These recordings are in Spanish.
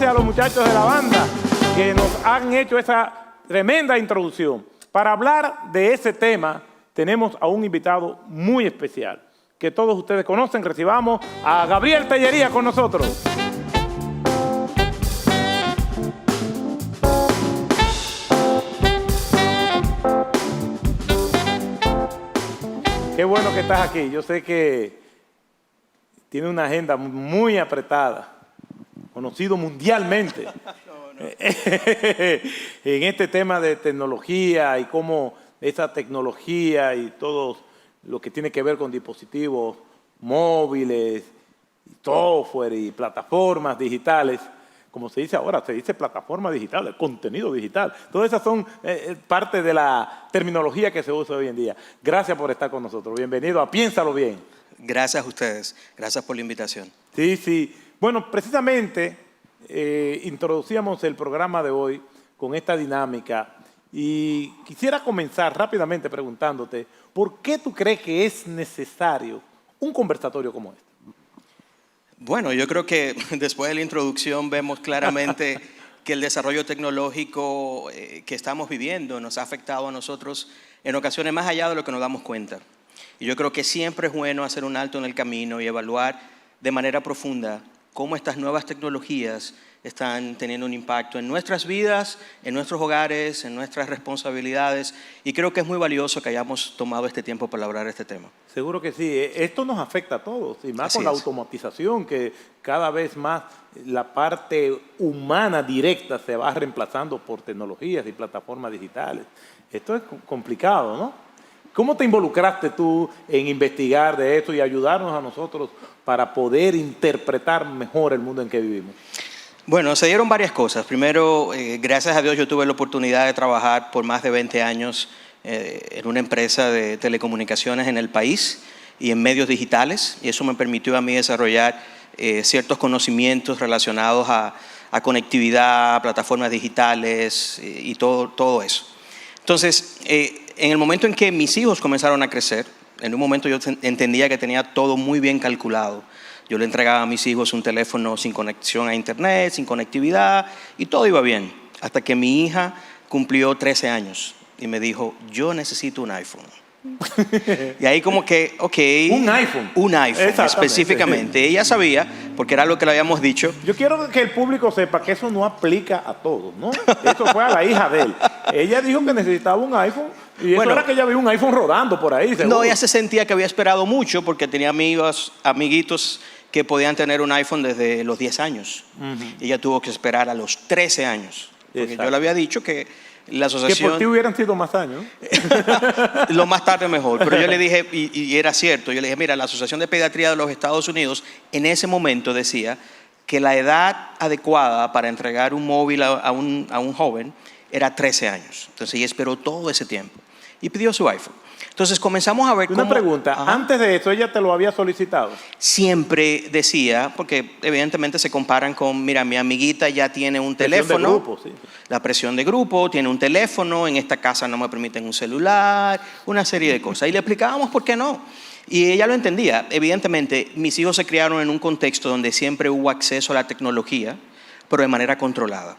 gracias a los muchachos de la banda que nos han hecho esa tremenda introducción. Para hablar de ese tema, tenemos a un invitado muy especial, que todos ustedes conocen. Recibamos a Gabriel Tellería con nosotros. Qué bueno que estás aquí. Yo sé que tiene una agenda muy apretada, conocido mundialmente, en este tema de tecnología y cómo esa tecnología y todo lo que tiene que ver con dispositivos móviles, software y plataformas digitales, como se dice ahora, se dice plataforma digital, contenido digital. Todas esas son parte de la terminología que se usa hoy en día. Gracias por estar con nosotros. Bienvenido a Piénsalo Bien. Gracias a ustedes. Gracias por la invitación. Sí, sí. Bueno, precisamente introducíamos el programa de hoy con esta dinámica y quisiera comenzar rápidamente preguntándote, ¿por qué tú crees que es necesario un conversatorio como este? Bueno, yo creo que después de la introducción vemos claramente que el desarrollo tecnológico que estamos viviendo nos ha afectado a nosotros en ocasiones más allá de lo que nos damos cuenta. Y yo creo que siempre es bueno hacer un alto en el camino y evaluar de manera profunda cómo estas nuevas tecnologías están teniendo un impacto en nuestras vidas, en nuestros hogares, en nuestras responsabilidades. Y creo que es muy valioso que hayamos tomado este tiempo para hablar de este tema. Seguro que sí. Esto nos afecta a todos, y más Así con la es. automatización, que cada vez más la parte humana directa se va reemplazando por tecnologías y plataformas digitales. Esto es complicado, ¿no? ¿Cómo te involucraste tú en investigar de esto y ayudarnos a nosotros para poder interpretar mejor el mundo en que vivimos? Bueno, se dieron varias cosas. Primero, gracias a Dios yo tuve la oportunidad de trabajar por más de 20 años en una empresa de telecomunicaciones en el país y en medios digitales, y eso me permitió a mí desarrollar ciertos conocimientos relacionados a conectividad, plataformas digitales y todo eso. Entonces, en el momento en que mis hijos comenzaron a crecer, en un momento yo entendía que tenía todo muy bien calculado. Yo le entregaba a mis hijos un teléfono sin conexión a internet, sin conectividad, y todo iba bien. Hasta que mi hija cumplió 13 años y me dijo, yo necesito un iPhone. Y ahí como que, ok. Un iPhone. Un iPhone, específicamente. Ella sabía, porque era lo que le habíamos dicho. Yo quiero que el público sepa que eso no aplica a todos, ¿no? Eso fue a la hija de él. Ella dijo que necesitaba un iPhone y eso era que ella vio un iPhone rodando por ahí, seguro. No, ella se sentía que había esperado mucho porque tenía amiguitos que podían tener un iPhone desde los 10 años. Ella tuvo que esperar a los 13 años. Porque Exacto. yo le había dicho que la asociación... Que por ti hubieran sido más años. Lo más tarde mejor. Pero yo le dije, y era cierto, yo le dije, mira, la Asociación de Pediatría de los Estados Unidos en ese momento decía que la edad adecuada para entregar un móvil a un joven era 13 años. Entonces ella esperó todo ese tiempo y pidió su iPhone. Entonces comenzamos a ver cómo... Una pregunta, antes de eso, ¿ella te lo había solicitado? Siempre decía, porque evidentemente se comparan con, mira, mi amiguita ya tiene un teléfono. De grupo, sí. La presión de grupo, tiene un teléfono, en esta casa no me permiten un celular, una serie de cosas. Y le explicábamos por qué no. Y ella lo entendía. Evidentemente, mis hijos se criaron en un contexto donde siempre hubo acceso a la tecnología, pero de manera controlada.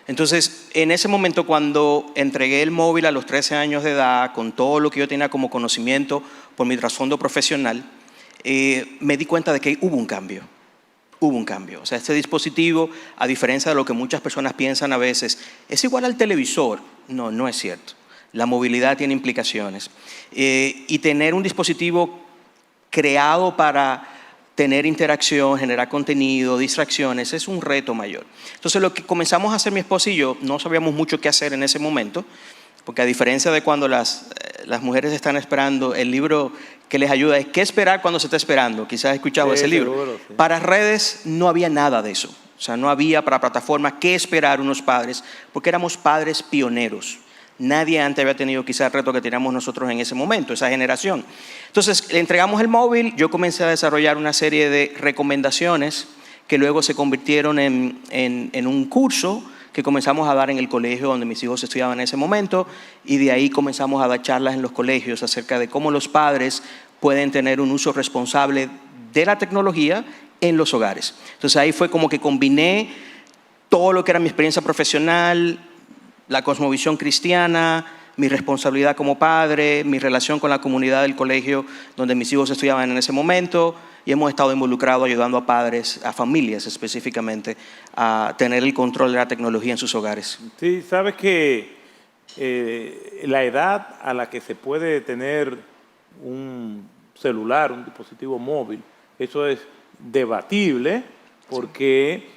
Entonces, en ese momento cuando entregué el móvil a los 13 años de edad, con todo lo que yo tenía como conocimiento por mi trasfondo profesional, me di cuenta de que hubo un cambio. Hubo un cambio. O sea, este dispositivo, a diferencia de lo que muchas personas piensan a veces, es igual al televisor. No, no es cierto. La movilidad tiene implicaciones. Y tener un dispositivo creado para tener interacción, generar contenido, distracciones, es un reto mayor. Entonces lo que comenzamos a hacer mi esposa y yo, no sabíamos mucho qué hacer en ese momento, porque a diferencia de cuando las mujeres están esperando, el libro que les ayuda es ¿qué esperar cuando se está esperando? Quizás has escuchado ese libro. Seguro, sí. Para redes no había nada de eso. O sea, no había para plataformas qué esperar unos padres, porque éramos padres pioneros. Nadie antes había tenido quizás el reto que teníamos nosotros en ese momento, esa generación. Entonces, le entregamos el móvil, yo comencé a desarrollar una serie de recomendaciones que luego se convirtieron en un curso que comenzamos a dar en el colegio donde mis hijos estudiaban en ese momento, y de ahí comenzamos a dar charlas en los colegios acerca de cómo los padres pueden tener un uso responsable de la tecnología en los hogares. Entonces ahí fue como que combiné todo lo que era mi experiencia profesional, la cosmovisión cristiana, mi responsabilidad como padre, mi relación con la comunidad del colegio donde mis hijos estudiaban en ese momento, y hemos estado involucrados ayudando a padres, a familias específicamente, a tener el control de la tecnología en sus hogares. Sí, sabes que la edad a la que se puede tener un celular, un dispositivo móvil, eso es debatible porque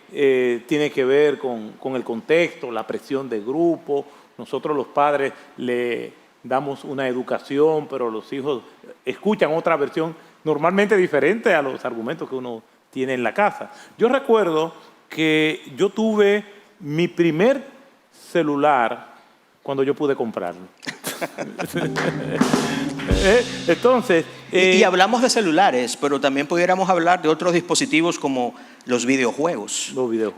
tiene que ver con el contexto, la presión de grupo. Nosotros los padres le damos una educación, pero los hijos escuchan otra versión normalmente diferente a los argumentos que uno tiene en la casa. Yo recuerdo que yo tuve mi primer celular cuando yo pude comprarlo. Entonces... y hablamos de celulares, pero también pudiéramos hablar de otros dispositivos como los videojuegos,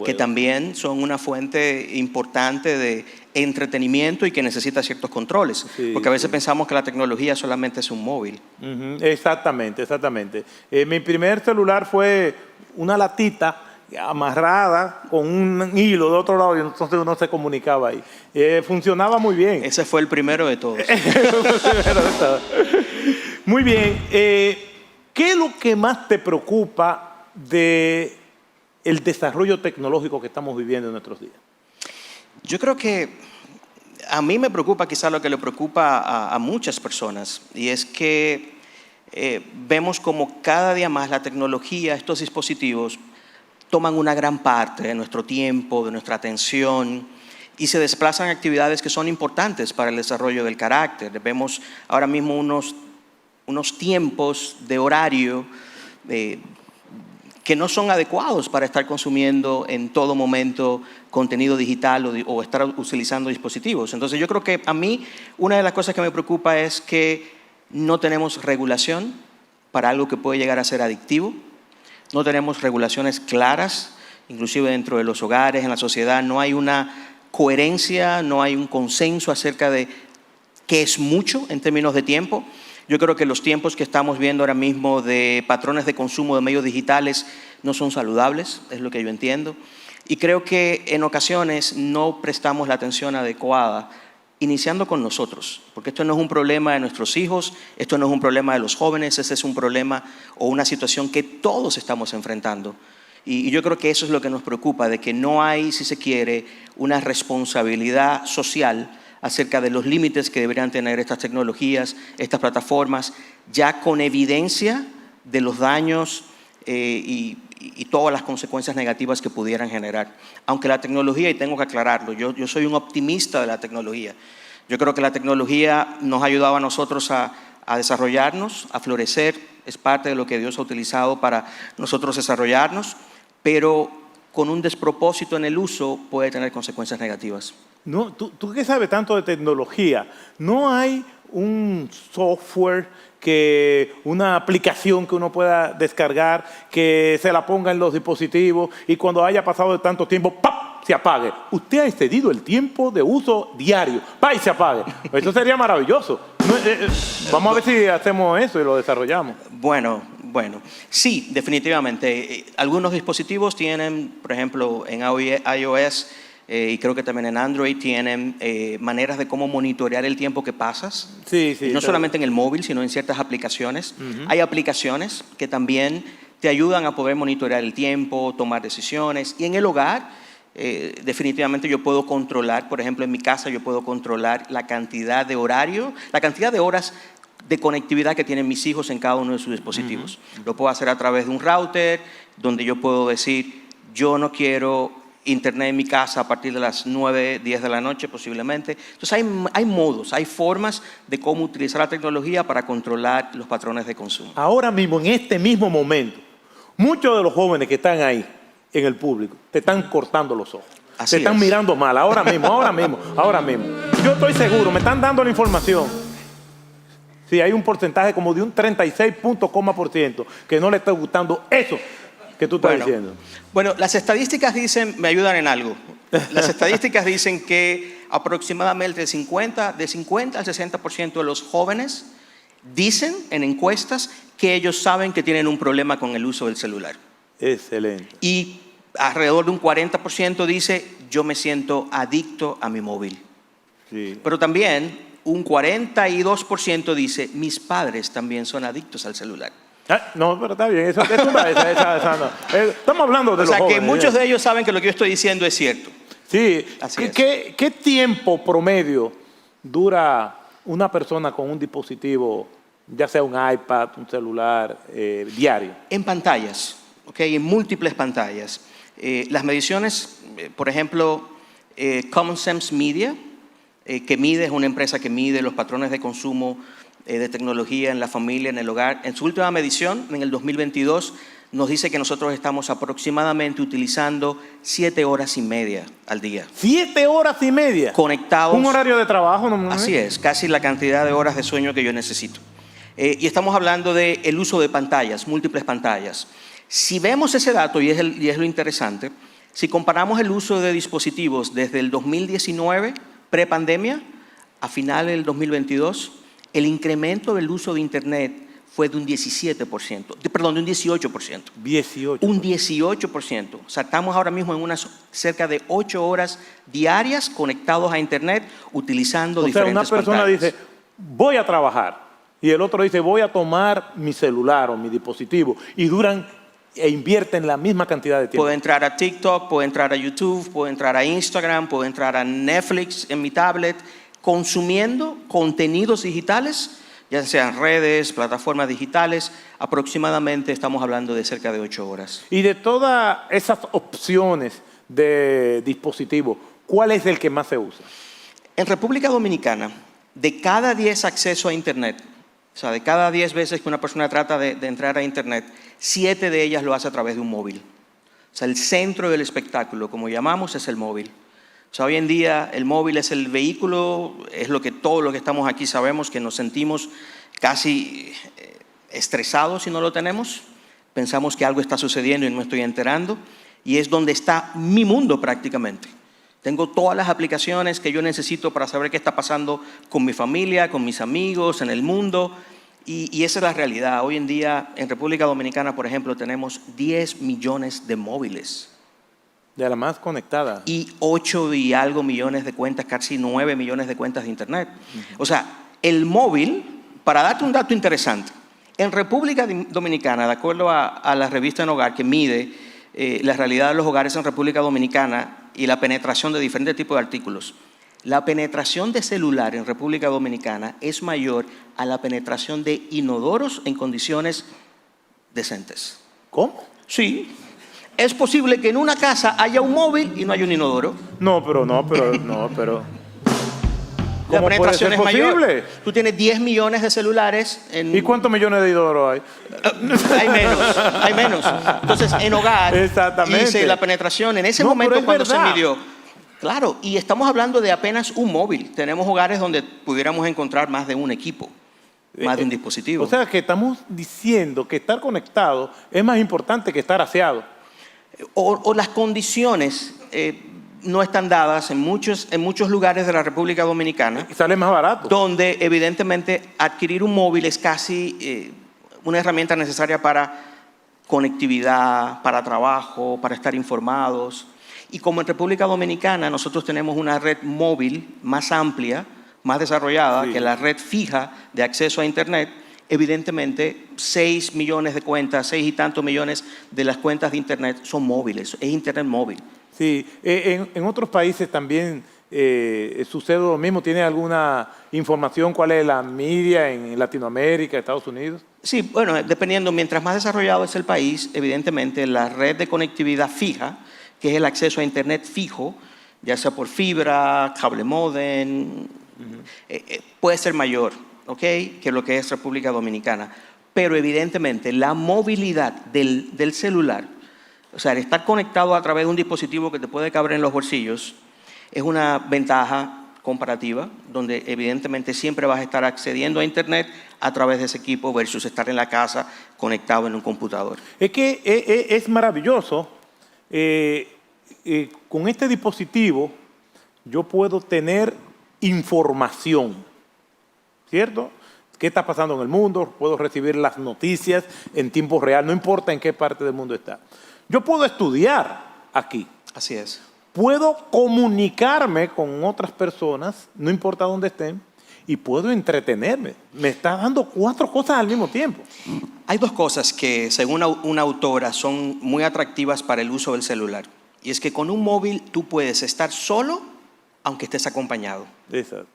que también son una fuente importante de entretenimiento y que necesita ciertos controles, sí, porque a veces pensamos que la tecnología solamente es un móvil. Exactamente, exactamente. Mi primer celular fue una latita amarrada con un hilo de otro lado y entonces uno se comunicaba ahí. Funcionaba muy bien. Ese fue el primero de todos. Muy bien. ¿Qué es lo que más te preocupa de el desarrollo tecnológico que estamos viviendo en nuestros días? Yo creo que a mí me preocupa quizá lo que le preocupa a muchas personas, y es que vemos como cada día más la tecnología, estos dispositivos, toman una gran parte de nuestro tiempo, de nuestra atención, y se desplazan actividades que son importantes para el desarrollo del carácter. Vemos ahora mismo unos tiempos de horario que no son adecuados para estar consumiendo en todo momento contenido digital o estar utilizando dispositivos. Entonces yo creo que a mí una de las cosas que me preocupa es que no tenemos regulación para algo que puede llegar a ser adictivo. No tenemos regulaciones claras, inclusive dentro de los hogares, en la sociedad. No hay una coherencia, no hay un consenso acerca de qué es mucho en términos de tiempo. Yo creo que los tiempos que estamos viendo ahora mismo de patrones de consumo de medios digitales no son saludables, es lo que yo entiendo. Y creo que en ocasiones no prestamos la atención adecuada, iniciando con nosotros, porque esto no es un problema de nuestros hijos, esto no es un problema de los jóvenes, este es un problema o una situación que todos estamos enfrentando. Y yo creo que eso es lo que nos preocupa, de que no hay, si se quiere, una responsabilidad social acerca de los límites que deberían tener estas tecnologías, estas plataformas, ya con evidencia de los daños y todas las consecuencias negativas que pudieran generar. Aunque la tecnología, y tengo que aclararlo, yo soy un optimista de la tecnología. Yo creo que la tecnología nos ha ayudado a nosotros a desarrollarnos, a florecer, es parte de lo que Dios ha utilizado para nosotros desarrollarnos, pero con un despropósito en el uso puede tener consecuencias negativas. No, tú que sabes tanto de tecnología, ¿no hay un software, una aplicación que uno pueda descargar, que se la ponga en los dispositivos y cuando haya pasado de tanto tiempo, ¡pap!, se apague? Usted ha excedido el tiempo de uso diario, ¡pap!, y se apague. Eso sería maravilloso. Vamos a ver si hacemos eso y lo desarrollamos. Bueno, sí, definitivamente. Algunos dispositivos tienen, por ejemplo, en iOS y creo que también en Android tienen maneras de cómo monitorear el tiempo que pasas. Sí, no solamente en el móvil, sino en ciertas aplicaciones. Hay aplicaciones que también te ayudan a poder monitorear el tiempo, tomar decisiones. Y en el hogar, definitivamente yo puedo controlar, por ejemplo, en mi casa yo puedo controlar la cantidad de horario, la cantidad de horas de conectividad que tienen mis hijos en cada uno de sus dispositivos. Lo puedo hacer a través de un router, donde yo puedo decir, yo no quiero internet en mi casa a partir de las 9, 10 de la noche posiblemente. Entonces hay modos, hay formas de cómo utilizar la tecnología para controlar los patrones de consumo. Ahora mismo, en este mismo momento, muchos de los jóvenes que están ahí en el público te están cortando los ojos. Te están mirando mal, ahora mismo. Yo estoy seguro, me están dando la información. Sí, hay un porcentaje como de un 36% que no le está gustando eso que tú estás diciendo. Bueno, las estadísticas dicen, me ayudan en algo. Las estadísticas dicen que aproximadamente de 50 al 60% de los jóvenes dicen en encuestas que ellos saben que tienen un problema con el uso del celular. Excelente. Y alrededor de un 40% dice, yo me siento adicto a mi móvil. Sí. Pero también un 42% dice, mis padres también son adictos al celular. No, pero está bien. Esa no. Estamos hablando de O los sea, que jóvenes. muchos de ellos saben que lo que yo estoy diciendo es cierto. Sí. Así es. ¿Qué tiempo promedio dura una persona con un dispositivo, ya sea un iPad, un celular, diario? En pantallas, ¿okay? En múltiples pantallas. Las mediciones, por ejemplo, Common Sense Media, que mide, es una empresa que mide los patrones de consumo de tecnología en la familia, en el hogar. En su última medición, en el 2022, nos dice que nosotros estamos aproximadamente utilizando 7 horas y media al día. 7 horas y media. Conectados. Un horario de trabajo, ¿no? Así es, casi la cantidad de horas de sueño que yo necesito. Y estamos hablando del uso de pantallas, múltiples pantallas. Si vemos ese dato, y es lo interesante, si comparamos el uso de dispositivos desde el 2019, prepandemia, a final del 2022, el incremento del uso de Internet fue de un 18%. Un 18%. O sea, estamos ahora mismo en cerca de 8 horas diarias conectados a Internet utilizando diferentes pantallas. O sea, una persona dice, voy a trabajar, y el otro dice, voy a tomar mi celular o mi dispositivo, y duran e invierten la misma cantidad de tiempo. Puedo entrar a TikTok, puedo entrar a YouTube, puedo entrar a Instagram, puedo entrar a Netflix en mi tablet, consumiendo contenidos digitales, ya sean redes, plataformas digitales. Aproximadamente estamos hablando de cerca de 8 horas. Y de todas esas opciones de dispositivo, ¿cuál es el que más se usa? En República Dominicana, de cada 10 accesos a Internet, o sea, de cada 10 veces que una persona trata de entrar a Internet, 7 de ellas lo hace a través de un móvil. O sea, el centro del espectáculo, como llamamos, es el móvil. O sea, hoy en día el móvil es el vehículo, es lo que todos los que estamos aquí sabemos, que nos sentimos casi estresados si no lo tenemos. Pensamos que algo está sucediendo y no me estoy enterando. Y es donde está mi mundo prácticamente. Tengo todas las aplicaciones que yo necesito para saber qué está pasando con mi familia, con mis amigos, en el mundo. Y esa es la realidad. Hoy en día en República Dominicana, por ejemplo, tenemos 10 millones de móviles. De la más conectada. Y 8 y algo millones de cuentas, casi 9 millones de cuentas de Internet. O sea, el móvil, para darte un dato interesante, en República Dominicana, de acuerdo a la revista En Hogar, que mide la realidad de los hogares en República Dominicana y la penetración de diferentes tipos de artículos, la penetración de celular en República Dominicana es mayor a la penetración de inodoros en condiciones decentes. ¿Cómo? Sí. Es posible que en una casa haya un móvil y no haya un inodoro. No, pero. La ¿Cómo puede penetración ser es mayor. posible? Tú tienes 10 millones de celulares. ¿Y cuántos millones de inodoros hay? Hay menos. Entonces, en hogar, Exactamente. dice la penetración en ese No, momento pero es cuando verdad. se midió. Claro, y estamos hablando de apenas un móvil. Tenemos hogares donde pudiéramos encontrar más de un equipo, más de un dispositivo. O sea, que estamos diciendo que estar conectado es más importante que estar aseado. O las condiciones no están dadas en muchos lugares de la República Dominicana. Y sale más barato. Donde evidentemente adquirir un móvil es casi una herramienta necesaria para conectividad, para trabajo, para estar informados. Y como en República Dominicana nosotros tenemos una red móvil más amplia, más desarrollada que la red fija de acceso a Internet, evidentemente 6 millones de cuentas, 6 y tantos millones de las cuentas de Internet son móviles, es Internet móvil. Sí, en otros países también sucede lo mismo. ¿Tiene alguna información cuál es la media en Latinoamérica, Estados Unidos? Sí, bueno, dependiendo, mientras más desarrollado es el país, evidentemente la red de conectividad fija, que es el acceso a Internet fijo, ya sea por fibra, cable módem, puede ser mayor, ¿ok?, que lo que es República Dominicana. Pero evidentemente la movilidad del celular, o sea, el estar conectado a través de un dispositivo que te puede caber en los bolsillos, es una ventaja comparativa, donde evidentemente siempre vas a estar accediendo a Internet a través de ese equipo versus estar en la casa conectado en un computador. Es que es maravilloso. Con este dispositivo yo puedo tener información, ¿cierto? ¿Qué está pasando en el mundo? Puedo recibir las noticias en tiempo real, no importa en qué parte del mundo está. Yo puedo estudiar aquí. Así es. Puedo comunicarme con otras personas, no importa dónde estén, y puedo entretenerme. Me está dando 4 cosas al mismo tiempo. Hay 2 cosas que, según una autora, son muy atractivas para el uso del celular. Y es que con un móvil tú puedes estar solo aunque estés acompañado. Exacto.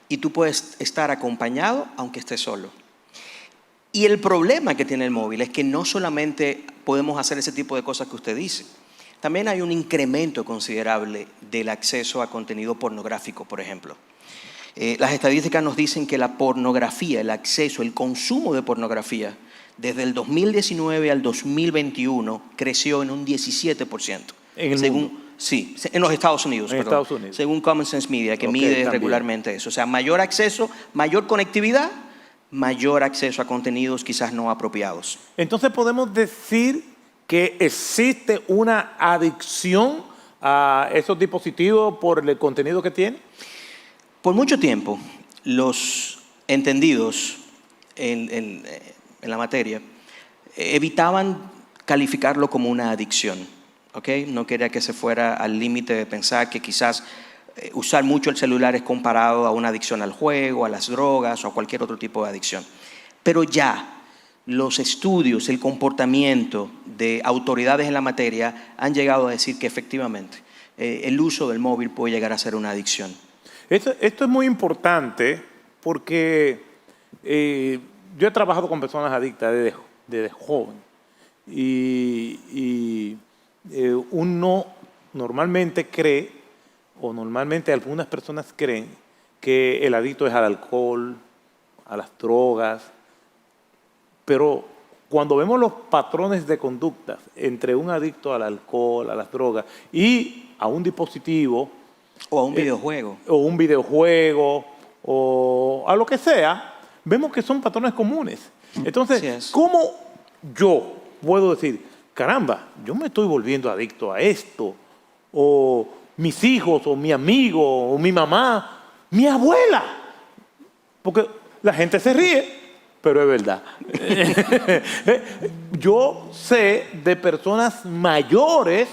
Y tú puedes estar acompañado aunque estés solo. Y el problema que tiene el móvil es que no solamente podemos hacer ese tipo de cosas que usted dice. También hay un incremento considerable del acceso a contenido pornográfico, por ejemplo. Las estadísticas nos dicen que la pornografía, el acceso, el consumo de pornografía, desde el 2019 al 2021 creció en un 17%. ¿En el mundo? Sí, en los Estados Unidos. En Estados Unidos. Según Common Sense Media, que mide también regularmente eso. O sea, mayor acceso, mayor conectividad, mayor acceso a contenidos quizás no apropiados. Entonces podemos decir que existe una adicción a esos dispositivos por el contenido que tiene. Por mucho tiempo, los entendidos en la materia evitaban calificarlo como una adicción. ¿Okay? No quería que se fuera al límite de pensar que quizás usar mucho el celular es comparado a una adicción al juego, a las drogas o a cualquier otro tipo de adicción. Pero ya los estudios, el comportamiento de autoridades en la materia han llegado a decir que efectivamente el uso del móvil puede llegar a ser una adicción. Esto es muy importante porque yo he trabajado con personas adictas desde joven y uno normalmente cree, o normalmente algunas personas creen, que el adicto es al alcohol, a las drogas, pero cuando vemos los patrones de conducta entre un adicto al alcohol, a las drogas y a un dispositivo, o a un videojuego, o a lo que sea, vemos que son patrones comunes. Entonces, sí ¿cómo yo puedo decir, caramba, yo me estoy volviendo adicto a esto? O mis hijos, o mi amigo, o mi mamá, mi abuela. Porque la gente se ríe, pero es verdad. Yo sé de personas mayores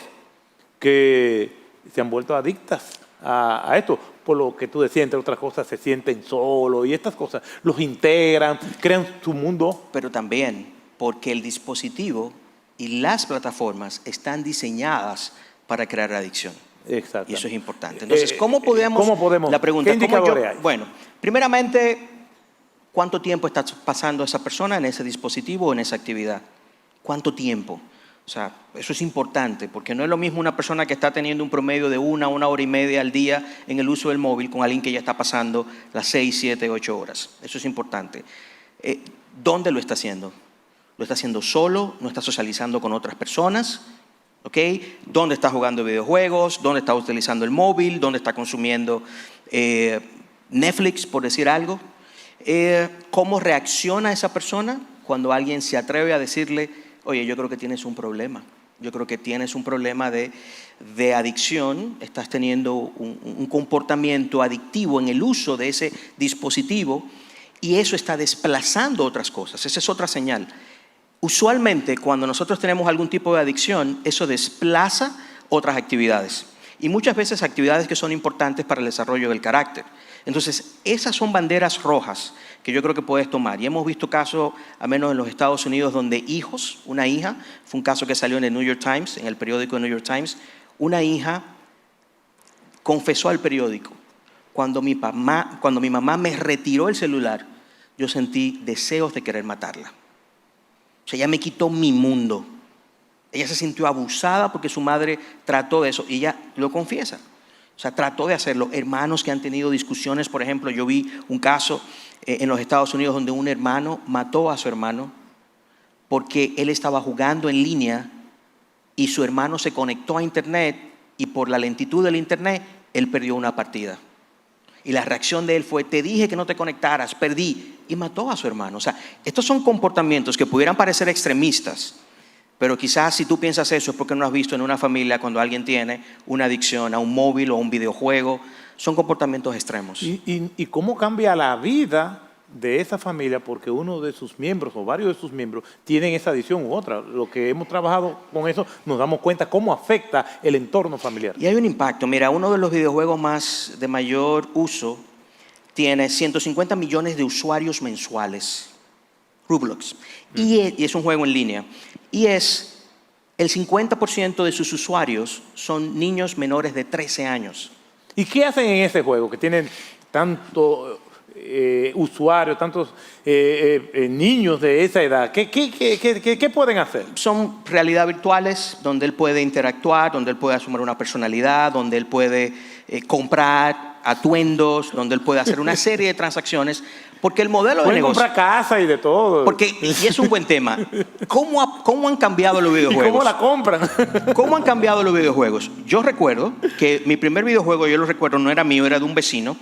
que se han vuelto adictas a esto, por lo que tú decías, entre otras cosas, se sienten solos y estas cosas, los integran, crean su mundo. Pero también porque el dispositivo y las plataformas están diseñadas para crear adicción. Exacto. Y eso es importante. Entonces, ¿cómo podemos? La pregunta, ¿qué indicadores hay? Bueno, primeramente, ¿cuánto tiempo está pasando esa persona en ese dispositivo o en esa actividad? ¿Cuánto tiempo? O sea, eso es importante, porque no es lo mismo una persona que está teniendo un promedio de 1 hora y media al día en el uso del móvil con alguien que ya está pasando las 6, 7, 8 horas. Eso es importante. ¿Dónde lo está haciendo? ¿Lo está haciendo solo? ¿No está socializando con otras personas? ¿Okay? ¿Dónde está jugando videojuegos? ¿Dónde está utilizando el móvil? ¿Dónde está consumiendo Netflix, por decir algo? ¿Cómo reacciona esa persona cuando alguien se atreve a decirle, oye, yo creo que tienes un problema? Yo creo que tienes un problema de adicción, estás teniendo un comportamiento adictivo en el uso de ese dispositivo y eso está desplazando otras cosas. Esa es otra señal. Usualmente, cuando nosotros tenemos algún tipo de adicción, eso desplaza otras actividades. Y muchas veces actividades que son importantes para el desarrollo del carácter. Entonces, esas son banderas rojas que yo creo que puedes tomar. Y hemos visto casos, al menos en los Estados Unidos, donde hijos, una hija, fue un caso que salió en el New York Times, en el periódico New York Times, una hija confesó al periódico, cuando mi mamá me retiró el celular, yo sentí deseos de querer matarla. O sea, ella me quitó mi mundo. Ella se sintió abusada porque su madre trató de eso. Y ella lo confiesa. O sea, trató de hacerlo. Hermanos que han tenido discusiones, por ejemplo, yo vi un caso en los Estados Unidos donde un hermano mató a su hermano porque él estaba jugando en línea y su hermano se conectó a internet y por la lentitud del internet, él perdió una partida. Y la reacción de él fue, te dije que no te conectaras, perdí. Y mató a su hermano. O sea, estos son comportamientos que pudieran parecer extremistas, pero quizás si tú piensas eso es porque no has visto en una familia cuando alguien tiene una adicción a un móvil o a un videojuego. Son comportamientos extremos. ¿Y cómo cambia la vida de esa familia porque uno de sus miembros o varios de sus miembros tienen esa adicción u otra. Lo que hemos trabajado con eso, nos damos cuenta cómo afecta el entorno familiar. Y hay un impacto. Mira, uno de los videojuegos de mayor uso tiene 150 millones de usuarios mensuales, Roblox, y es un juego en línea. Y el 50% de sus usuarios son niños menores de 13 años. ¿Y qué hacen en ese juego que tienen tantos usuarios, tantos niños de esa edad? ¿Qué pueden hacer? Son realidad virtuales donde él puede interactuar, donde él puede asumir una personalidad, donde él puede comprar atuendos, donde él puede hacer una serie de transacciones, porque el modelo de negocio... comprar casa y de todo. Y es un buen tema. ¿Cómo han cambiado los videojuegos? ¿Y cómo la compran? ¿Cómo han cambiado los videojuegos? Yo recuerdo que mi primer videojuego, yo lo recuerdo, no era mío, era de un vecino.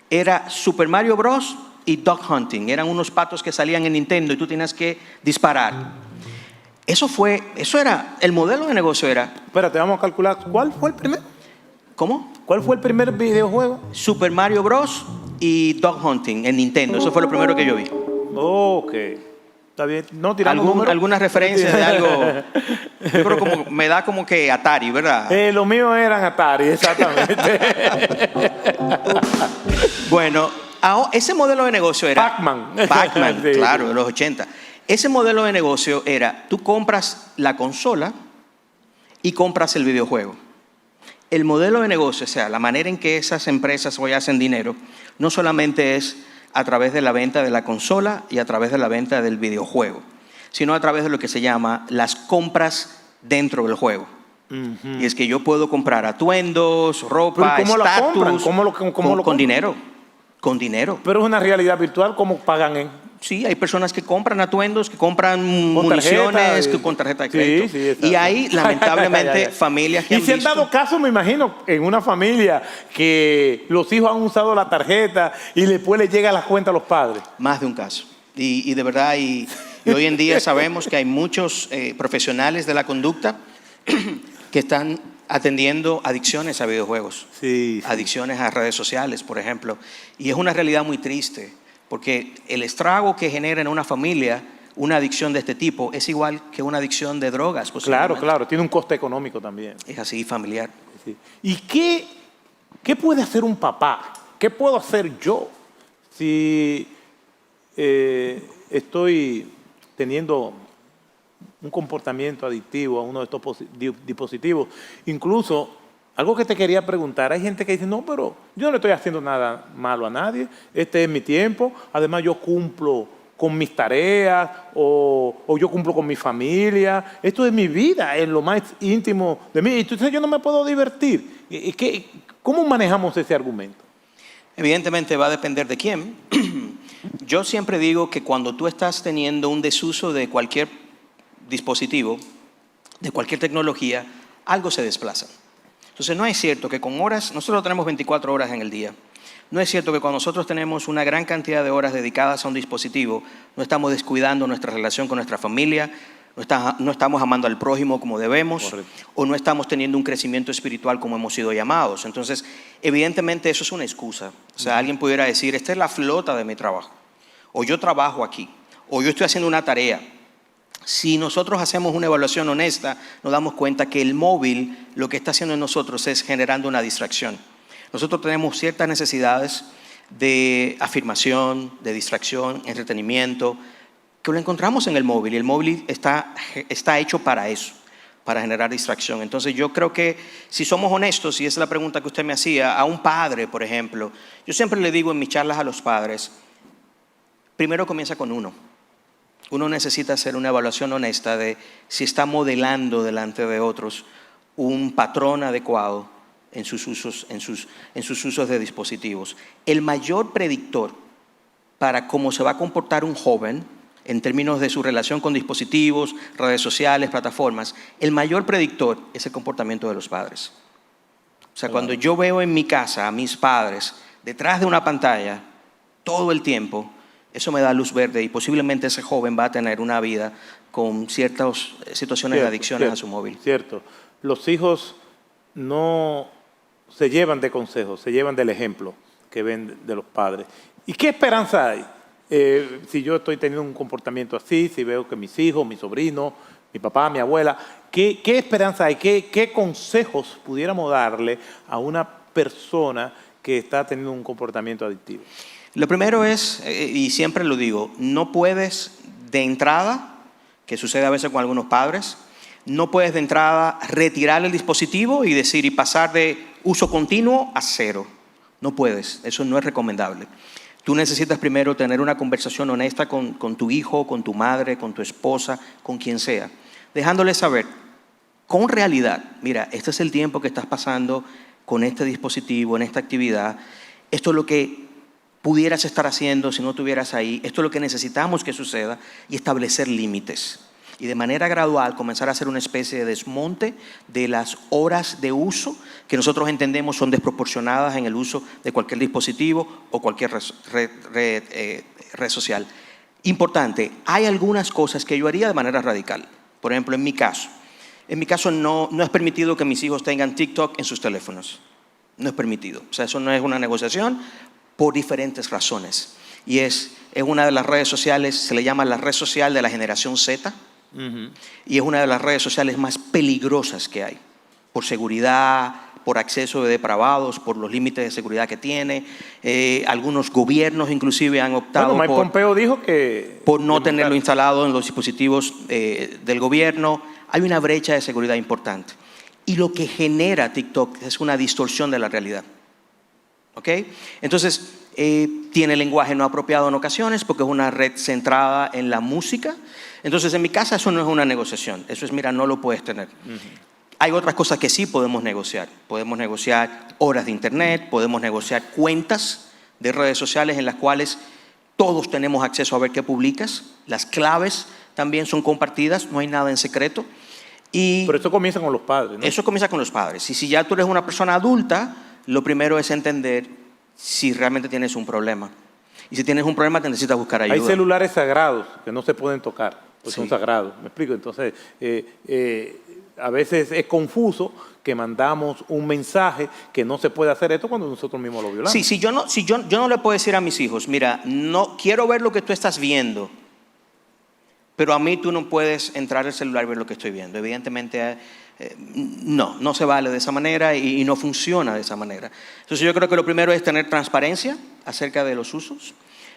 Era Super Mario Bros. Y Duck Hunting. Eran unos patos que salían en Nintendo y tú tenías que disparar. Eso era, el modelo de negocio era... Espérate, vamos a calcular. ¿Cuál fue el primer? ¿Cómo? ¿Cuál fue el primer videojuego? Super Mario Bros. Y Duck Hunting en Nintendo. Eso fue lo primero que yo vi. Ok. Está bien. No tiramos algunas referencias de algo. Yo creo como me da como que Atari, ¿verdad? Los míos eran Atari, exactamente. Bueno, ese modelo de negocio era... Pac-Man, sí, claro, de los 80. Ese modelo de negocio era, tú compras la consola y compras el videojuego. El modelo de negocio, o sea, la manera en que esas empresas hoy hacen dinero, no solamente es a través de la venta de la consola y a través de la venta del videojuego, sino a través de lo que se llama las compras dentro del juego. Y es que yo puedo comprar atuendos, ropa, estatus, con dinero. Con dinero. Pero es una realidad virtual, ¿cómo pagan Sí, hay personas que compran atuendos, que compran municiones, con tarjeta de crédito. Sí, y hay, lamentablemente, familias que han visto... Y se han dado casos, me imagino, en una familia que los hijos han usado la tarjeta y después les llega a la cuenta a los padres. Más de un caso. Y de verdad, y hoy en día sabemos que hay muchos profesionales de la conducta que están atendiendo adicciones a videojuegos, adicciones a redes sociales, por ejemplo. Y es una realidad muy triste, porque el estrago que genera en una familia una adicción de este tipo es igual que una adicción de drogas. Claro, tiene un coste económico también. Es así, familiar. Sí. ¿Y qué puede hacer un papá? ¿Qué puedo hacer yo si estoy teniendo un comportamiento adictivo a uno de estos dispositivos? Incluso, algo que te quería preguntar, hay gente que dice, no, pero yo no le estoy haciendo nada malo a nadie, este es mi tiempo, además yo cumplo con mis tareas o yo cumplo con mi familia, esto es mi vida, es lo más íntimo de mí, y entonces yo no me puedo divertir. ¿Cómo manejamos ese argumento? Evidentemente va a depender de quién. Yo siempre digo que cuando tú estás teniendo un desuso de cualquier dispositivo, de cualquier tecnología, algo se desplaza. Entonces no es cierto que con horas, nosotros tenemos 24 horas en el día, no es cierto que cuando nosotros tenemos una gran cantidad de horas dedicadas a un dispositivo, no estamos descuidando nuestra relación con nuestra familia, no estamos amando al prójimo como debemos. Correcto. O no estamos teniendo un crecimiento espiritual como hemos sido llamados. Entonces, evidentemente eso es una excusa. O sea, alguien pudiera decir, esta es la flota de mi trabajo, o yo trabajo aquí, o yo estoy haciendo una tarea. Si nosotros hacemos una evaluación honesta, nos damos cuenta que el móvil lo que está haciendo en nosotros es generando una distracción. Nosotros tenemos ciertas necesidades de afirmación, de distracción, entretenimiento, que lo encontramos en el móvil, y el móvil está hecho para eso, para generar distracción. Entonces yo creo que si somos honestos, y esa es la pregunta que usted me hacía, a un padre, por ejemplo, yo siempre le digo en mis charlas a los padres, primero comienza con uno. Uno necesita hacer una evaluación honesta de si está modelando delante de otros un patrón adecuado en sus usos, en sus usos de dispositivos. El mayor predictor para cómo se va a comportar un joven en términos de su relación con dispositivos, redes sociales, plataformas, el mayor predictor es el comportamiento de los padres. O sea, cuando yo veo en mi casa a mis padres detrás de una pantalla todo el tiempo, eso me da luz verde y posiblemente ese joven va a tener una vida con ciertas situaciones de adicciones a su móvil. Cierto. Los hijos no se llevan de consejos, se llevan del ejemplo que ven de los padres. ¿Y qué esperanza hay si yo estoy teniendo un comportamiento así, si veo que mis hijos, mis sobrinos, mi papá, mi abuela, ¿qué esperanza hay? ¿Qué consejos pudiéramos darle a una persona que está teniendo un comportamiento adictivo? Lo primero es, y siempre lo digo, no puedes de entrada, que sucede a veces con algunos padres, no puedes de entrada retirar el dispositivo y decir y pasar de uso continuo a 0. No puedes, eso no es recomendable. Tú necesitas primero tener una conversación honesta con tu hijo, con tu madre, con tu esposa, con quien sea, dejándole saber con realidad, mira, este es el tiempo que estás pasando con este dispositivo, en esta actividad, esto es lo que pudieras estar haciendo si no estuvieras ahí, esto es lo que necesitamos que suceda y establecer límites. Y de manera gradual comenzar a hacer una especie de desmonte de las horas de uso que nosotros entendemos son desproporcionadas en el uso de cualquier dispositivo o cualquier red social. Importante, hay algunas cosas que yo haría de manera radical. Por ejemplo, en mi caso no es permitido que mis hijos tengan TikTok en sus teléfonos. No es permitido. O sea, eso no es una negociación por diferentes razones. Y es una de las redes sociales, se le llama la red social de la generación Z. Y es una de las redes sociales más peligrosas que hay, por seguridad, por acceso de depravados, por los límites de seguridad que tiene. Algunos gobiernos inclusive han optado Mike Pompeo dijo que por no tenerlo instalado en los dispositivos del gobierno. Hay una brecha de seguridad importante. Y lo que genera TikTok es una distorsión de la realidad. ¿Ok? Entonces, tiene lenguaje no apropiado en ocasiones porque es una red centrada en la música. Entonces, en mi casa eso no es una negociación. Eso es, mira, no lo puedes tener. Hay otras cosas que sí podemos negociar. Podemos negociar horas de internet, podemos negociar cuentas de redes sociales en las cuales todos tenemos acceso a ver qué publicas. Las claves también son compartidas, no hay nada en secreto. Pero eso comienza con los padres, ¿no? Eso comienza con los padres. Y si ya tú eres una persona adulta, lo primero es entender si realmente tienes un problema. Y si tienes un problema, te necesitas buscar ayuda. Hay celulares sagrados que no se pueden tocar, porque Sí. son sagrados. ¿Me explico? Entonces, a veces es confuso que mandamos un mensaje que no se puede hacer esto cuando nosotros mismos lo violamos. Sí, yo no le puedo decir a mis hijos, mira, no quiero ver lo que tú estás viendo, pero a mí tú no puedes entrar al celular y ver lo que estoy viendo. Evidentemente, no se vale de esa manera y no funciona de esa manera. Entonces yo creo que lo primero es tener transparencia acerca de los usos,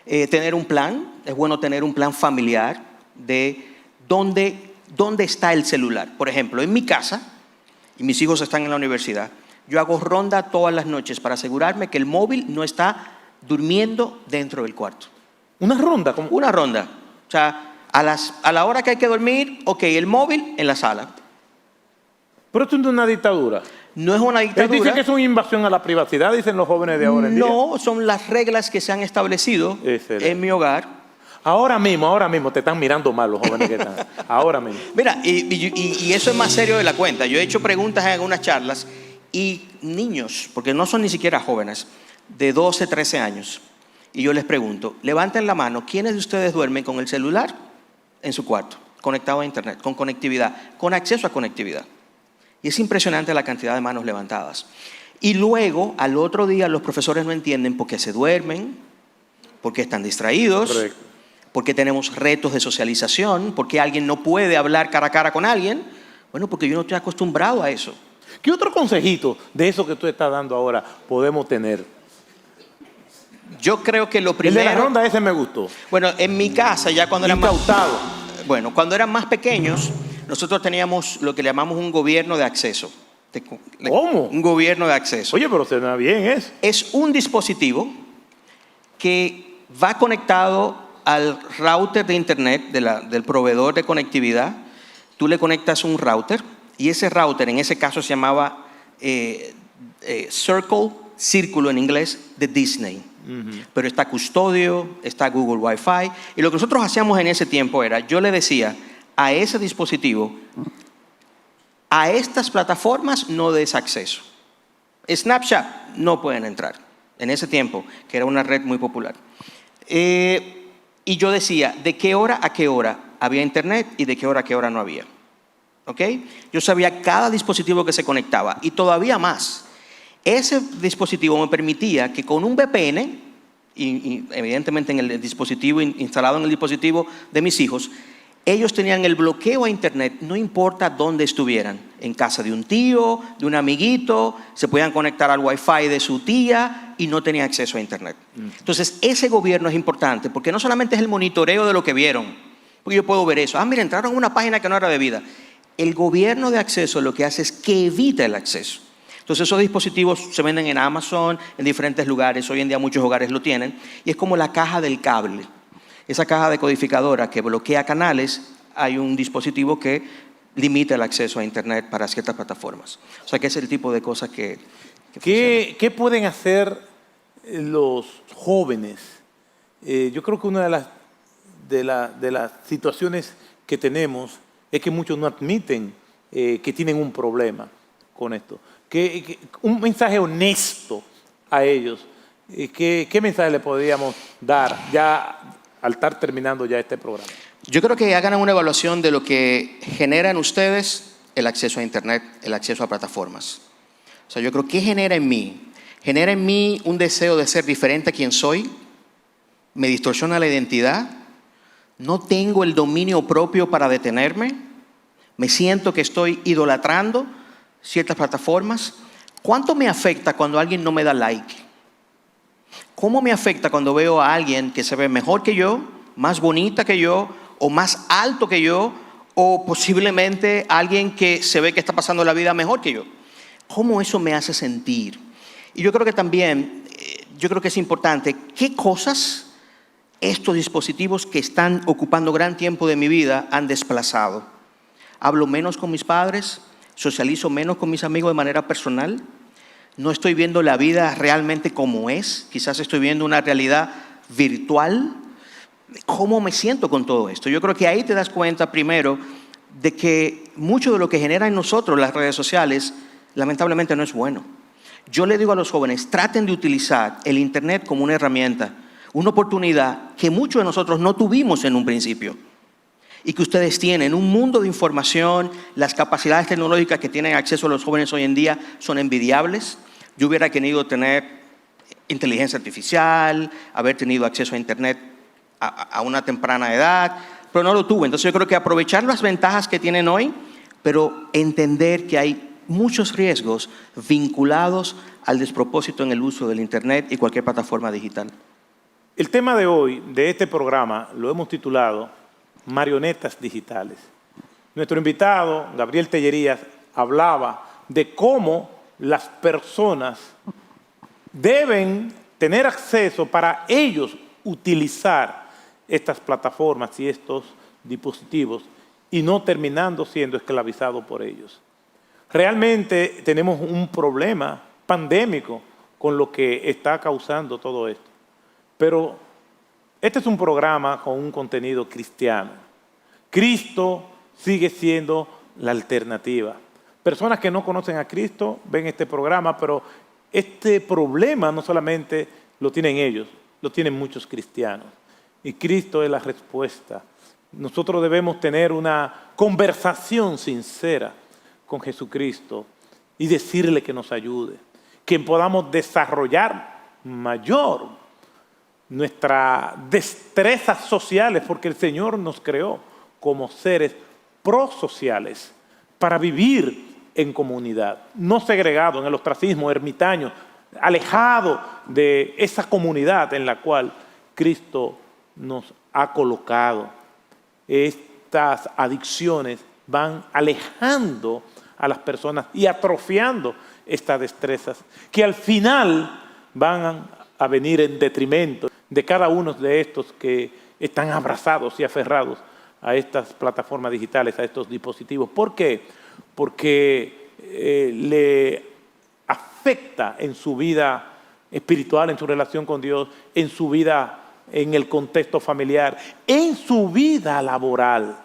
tener un plan. Es bueno tener un plan familiar de dónde está el celular. Por ejemplo, en mi casa, y mis hijos están en la universidad, yo hago ronda todas las noches para asegurarme que el móvil no está durmiendo dentro del cuarto. ¿Una ronda? ¿Cómo? Una ronda. O sea, a la hora que hay que dormir, ok, el móvil en la sala. Pero esto no es una dictadura. No es una dictadura. Dicen que es una invasión a la privacidad, dicen los jóvenes de ahora en día. No, son las reglas que se han establecido en mi hogar. Ahora mismo te están mirando mal los jóvenes que están. Ahora mismo. Mira, y eso es más serio de la cuenta. Yo he hecho preguntas en algunas charlas y niños, porque no son ni siquiera jóvenes, de 12, 13 años. Y yo les pregunto, levanten la mano, ¿quiénes de ustedes duermen con el celular en su cuarto, conectado a internet, con conectividad, con acceso a conectividad? Y es impresionante la cantidad de manos levantadas. Y luego, al otro día, los profesores no entienden por qué se duermen, por qué están distraídos, Correcto. por qué tenemos retos de socialización, por qué alguien no puede hablar cara a cara con alguien. Bueno, porque yo no estoy acostumbrado a eso. ¿Qué otro consejito de eso que tú estás dando ahora podemos tener? Yo creo que lo El primero... de la ronda ese me gustó. Bueno, en mi casa, ya cuando eran Incautado. Bueno, cuando eran más pequeños, nosotros teníamos lo que le llamamos un gobierno de acceso. ¿Cómo? Un gobierno de acceso. Oye, pero suena bien eso. Es un dispositivo que va conectado al router de internet del proveedor de conectividad. Tú le conectas un router y ese router, en ese caso se llamaba círculo en inglés, de Disney. Pero está Custodio, está Google Wi-Fi. Y lo que nosotros hacíamos en ese tiempo era, yo le decía a ese dispositivo, a estas plataformas no des acceso. Snapchat no pueden entrar. En ese tiempo, que era una red muy popular. Y yo decía, ¿de qué hora a qué hora había internet y de qué hora a qué hora no había? ¿Ok? Yo sabía cada dispositivo que se conectaba y todavía más. Ese dispositivo me permitía que con un VPN, y evidentemente en el dispositivo, instalado en el dispositivo de mis hijos, ellos tenían el bloqueo a Internet, no importa dónde estuvieran, en casa de un tío, de un amiguito, se podían conectar al Wi-Fi de su tía y no tenían acceso a Internet. Entonces, ese gobierno es importante porque no solamente es el monitoreo de lo que vieron, porque yo puedo ver eso. Mira, entraron a una página que no era debida. El gobierno de acceso lo que hace es que evita el acceso. Entonces, esos dispositivos se venden en Amazon, en diferentes lugares. Hoy en día muchos hogares lo tienen. Y es como la caja del cable. Esa caja decodificadora que bloquea canales, hay un dispositivo que limita el acceso a Internet para ciertas plataformas. O sea, que es el tipo de cosas que ¿Qué pueden hacer los jóvenes? Yo creo que una de las situaciones que tenemos es que muchos no admiten que tienen un problema con esto. Un mensaje honesto a ellos. ¿Qué mensaje le podríamos dar ya al estar terminando ya este programa? Yo creo que hagan una evaluación de lo que genera en ustedes el acceso a Internet, el acceso a plataformas. O sea, yo creo que genera en mí. Genera en mí un deseo de ser diferente a quien soy. Me distorsiona la identidad. No tengo el dominio propio para detenerme. Me siento que estoy idolatrando ciertas plataformas. ¿Cuánto me afecta cuando alguien no me da like? ¿Cómo me afecta cuando veo a alguien que se ve mejor que yo, más bonita que yo, o más alto que yo, o posiblemente alguien que se ve que está pasando la vida mejor que yo? ¿Cómo eso me hace sentir? Y yo creo que también, yo creo que es importante, ¿qué cosas estos dispositivos que están ocupando gran tiempo de mi vida han desplazado? ¿Hablo menos con mis padres? ¿Socializo menos con mis amigos de manera personal? ¿No estoy viendo la vida realmente como es? Quizás estoy viendo una realidad virtual. ¿Cómo me siento con todo esto? Yo creo que ahí te das cuenta primero de que mucho de lo que genera en nosotros las redes sociales lamentablemente no es bueno. Yo le digo a los jóvenes, traten de utilizar el Internet como una herramienta, una oportunidad que muchos de nosotros no tuvimos en un principio y que ustedes tienen. Un mundo de información, las capacidades tecnológicas que tienen acceso a los jóvenes hoy en día son envidiables. Yo hubiera querido tener inteligencia artificial, haber tenido acceso a Internet a una temprana edad, pero no lo tuve. Entonces yo creo que aprovechar las ventajas que tienen hoy, pero entender que hay muchos riesgos vinculados al despropósito en el uso del Internet y cualquier plataforma digital. El tema de hoy, de este programa, lo hemos titulado Marionetas Digitales. Nuestro invitado, Gabriel Tellerías, hablaba de cómo las personas deben tener acceso para ellos utilizar estas plataformas y estos dispositivos y no terminando siendo esclavizados por ellos. Realmente tenemos un problema pandémico con lo que está causando todo esto. Pero este es un programa con un contenido cristiano. Cristo sigue siendo la alternativa. Personas que no conocen a Cristo ven este programa, pero este problema no solamente lo tienen ellos, lo tienen muchos cristianos. Y Cristo es la respuesta. Nosotros debemos tener una conversación sincera con Jesucristo y decirle que nos ayude, que podamos desarrollar mayor nuestras destrezas sociales, porque el Señor nos creó como seres prosociales para vivir en comunidad, no segregado en el ostracismo, ermitaño, alejado de esa comunidad en la cual Cristo nos ha colocado. Estas adicciones van alejando a las personas y atrofiando estas destrezas que al final van a venir en detrimento de cada uno de estos que están abrazados y aferrados a estas plataformas digitales, a estos dispositivos. ¿Por qué? Porque le afecta en su vida espiritual, en su relación con Dios, en su vida, en el contexto familiar, en su vida laboral.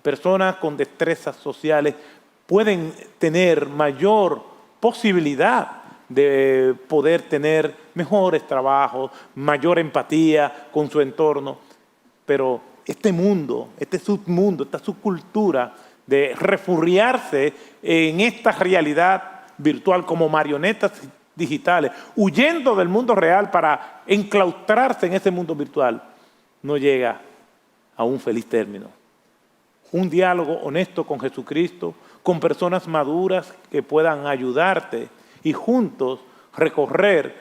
Personas con destrezas sociales pueden tener mayor posibilidad de poder tener mejores trabajos, mayor empatía con su entorno, pero este mundo, este submundo, esta subcultura de refugiarse en esta realidad virtual como marionetas digitales, huyendo del mundo real para enclaustrarse en ese mundo virtual, no llega a un feliz término. Un diálogo honesto con Jesucristo, con personas maduras que puedan ayudarte y juntos recorrer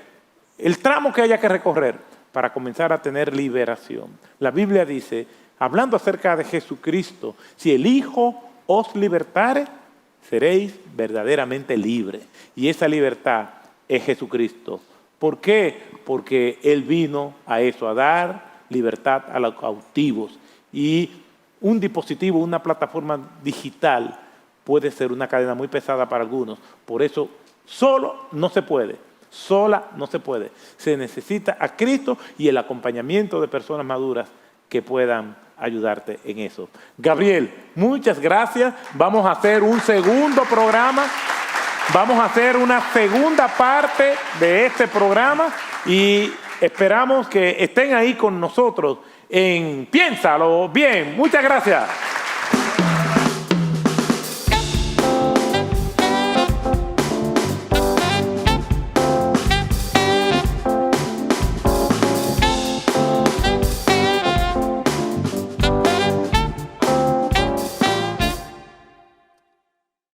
el tramo que haya que recorrer para comenzar a tener liberación. La Biblia dice, hablando acerca de Jesucristo, si el Hijo os libertare, seréis verdaderamente libres. Y esa libertad es Jesucristo. ¿Por qué? Porque Él vino a eso, a dar libertad a los cautivos. Y un dispositivo, una plataforma digital puede ser una cadena muy pesada para algunos. Por eso solo no se puede, sola no se puede. Se necesita a Cristo y el acompañamiento de personas maduras que puedan ayudarte en eso. Gabriel, muchas gracias. Vamos a hacer un segundo programa. Vamos a hacer una segunda parte de este programa y esperamos que estén ahí con nosotros en Piénsalo Bien. Muchas gracias.